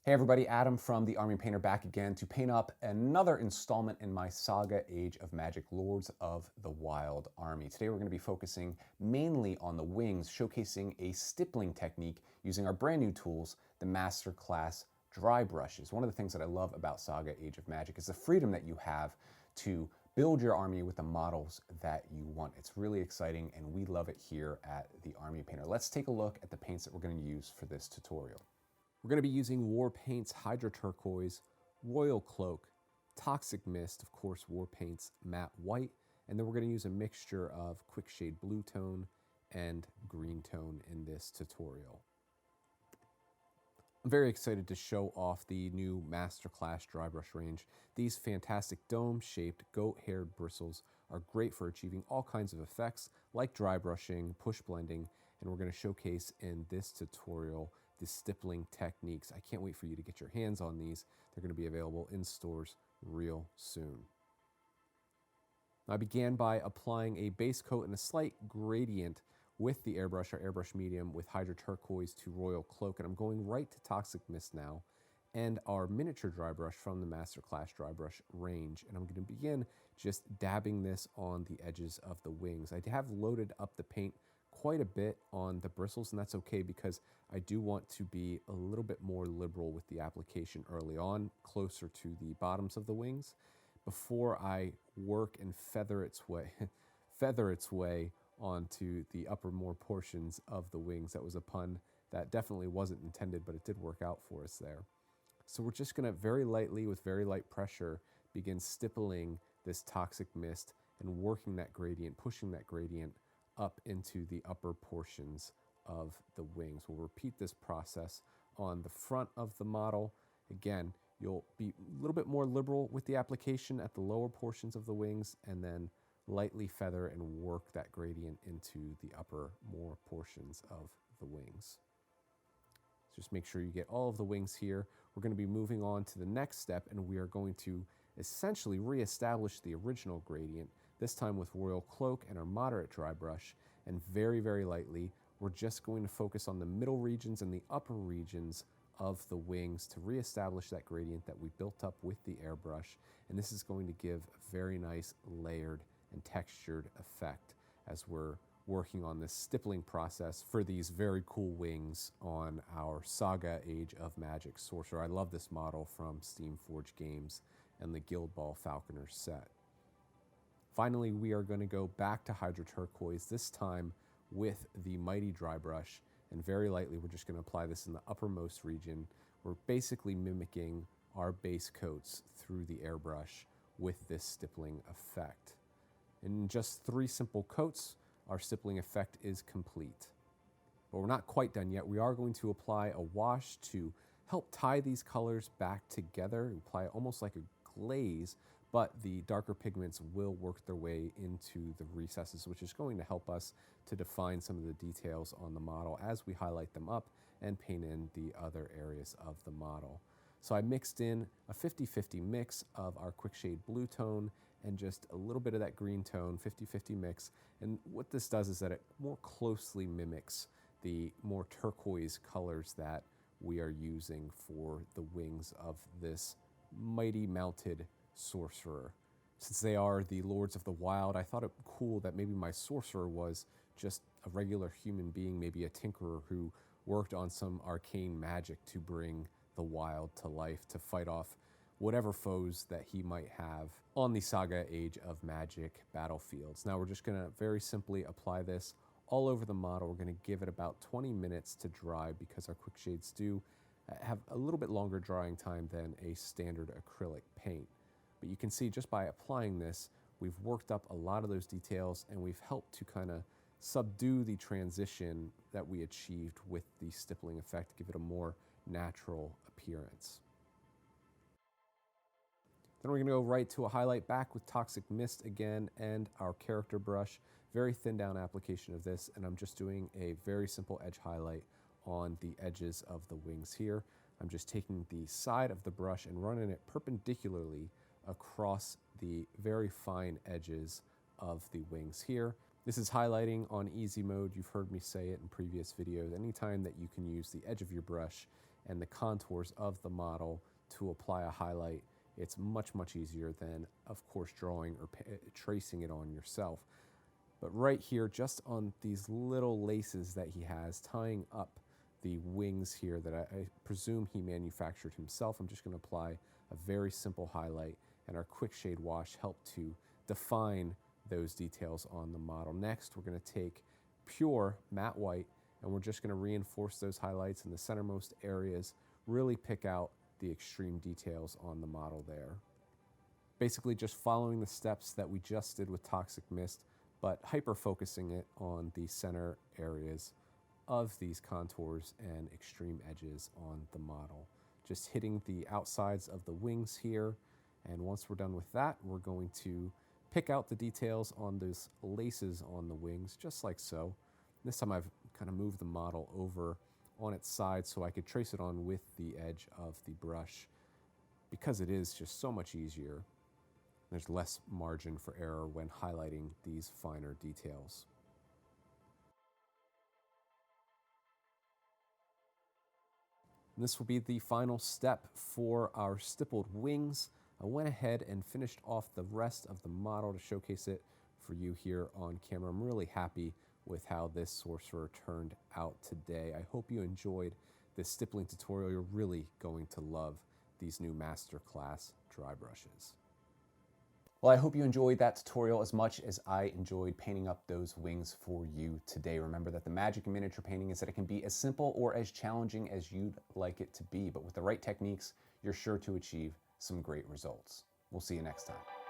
Hey everybody, Adam from the Army Painter back again to paint up another installment in my Saga Age of Magic Lords of the Wild Army. Today we're going to be focusing mainly on the wings, showcasing a stippling technique using our brand new tools, the Masterclass Drybrushes. One of the things that I love about Saga Age of Magic is the freedom that you have to build your army with the models that you want. It's really exciting and we love it here at the Army Painter. Let's take a look at the paints that we're going to use for this tutorial. We're going to be using War Paints Hydra Turquoise, Royal Cloak, Toxic Mist, of course War Paints Matte White, and then we're going to use a mixture of Quick Shade Blue Tone and Green Tone in this tutorial. I'm very excited to show off the new Masterclass Drybrush range. These fantastic dome-shaped goat-haired bristles are great for achieving all kinds of effects like dry brushing, push blending, and we're going to showcase in this tutorial the stippling techniques. I can't wait for you to get your hands on these. They're going to be available in stores real soon. I began by applying a base coat and a slight gradient with the airbrush, our airbrush medium with Hydra Turquoise to Royal Cloak, and I'm going right to Toxic Mist now, and our miniature dry brush from the Masterclass Drybrush range, and I'm going to begin just dabbing this on the edges of the wings. I have loaded up the paint quite a bit on the bristles, and that's okay because I do want to be a little bit more liberal with the application early on, closer to the bottoms of the wings, before I work and feather its way onto the upper more portions of the wings. That was a pun that definitely wasn't intended, but it did work out for us there. So we're just going to very lightly, with very light pressure, begin stippling this Toxic Mist and working that gradient, pushing that gradient up into the upper portions of the wings. We'll repeat this process on the front of the model. Again, you'll be a little bit more liberal with the application at the lower portions of the wings, and then lightly feather and work that gradient into the upper more portions of the wings. Just make sure you get all of the wings here. We're going to be moving on to the next step, and we are going to essentially reestablish the original gradient, this time with Royal Cloak and our moderate dry brush, and very, very lightly, we're just going to focus on the middle regions and the upper regions of the wings to reestablish that gradient that we built up with the airbrush, and this is going to give a very nice layered and textured effect as we're working on this stippling process for these very cool wings on our Saga Age of Magic Sorcerer. I love this model from Steamforged games and the Guild Ball Falconer set. Finally, we are going to go back to Hydra Turquoise, this time with the Mighty Dry Brush, and very lightly we're just going to apply this in the uppermost region. We're basically mimicking our base coats through the airbrush with this stippling effect. In just 3 simple coats, our stippling effect is complete. But we're not quite done yet. We are going to apply a wash to help tie these colors back together, apply almost like a glaze, but the darker pigments will work their way into the recesses, which is going to help us to define some of the details on the model as we highlight them up and paint in the other areas of the model. So I mixed in a 50-50 mix of our Quick Shade Blue Tone and just a little bit of that green tone, 50-50 mix. And what this does is that it more closely mimics the more turquoise colors that we are using for the wings of this mighty mounted sorcerer. Since they are the Lords of the Wild, I thought it cool that maybe my sorcerer was just a regular human being, maybe a tinkerer who worked on some arcane magic to bring the wild to life, to fight off whatever foes that he might have on the Saga Age of Magic battlefields. Now we're just going to very simply apply this all over the model. We're going to give it about 20 minutes to dry because our quick shades do have a little bit longer drying time than a standard acrylic paint. But you can see just by applying this, we've worked up a lot of those details and we've helped to kind of subdue the transition that we achieved with the stippling effect, give it a more natural appearance. Then we're going to go right to a highlight back with Toxic Mist again and our character brush. Very thin down application of this, and I'm just doing a very simple edge highlight on the edges of the wings here. I'm just taking the side of the brush and running it perpendicularly across the very fine edges of the wings here. This is highlighting on easy mode. You've heard me say it in previous videos. Anytime that you can use the edge of your brush and the contours of the model to apply a highlight. It's much, much easier than, of course, drawing or tracing it on yourself. But right here, just on these little laces that he has, tying up the wings here that I presume he manufactured himself, I'm just going to apply a very simple highlight, and our quick shade wash helped to define those details on the model. Next, we're going to take pure matte white, and we're just going to reinforce those highlights in the centermost areas, really pick out the extreme details on the model there. Basically just following the steps that we just did with Toxic Mist, but hyper-focusing it on the center areas of these contours and extreme edges on the model. Just hitting the outsides of the wings here, and once we're done with that, we're going to pick out the details on those laces on the wings, just like so. This time I've kind of moved the model over on its side so I could trace it on with the edge of the brush. Because it is just so much easier, there's less margin for error when highlighting these finer details. And this will be the final step for our stippled wings. I went ahead and finished off the rest of the model to showcase it for you here on camera. I'm really happy with how this sorcerer turned out today. I hope you enjoyed this stippling tutorial. You're really going to love these new Masterclass dry brushes. Well, I hope you enjoyed that tutorial as much as I enjoyed painting up those wings for you today. Remember that the magic in miniature painting is that it can be as simple or as challenging as you'd like it to be, but with the right techniques, you're sure to achieve some great results. We'll see you next time.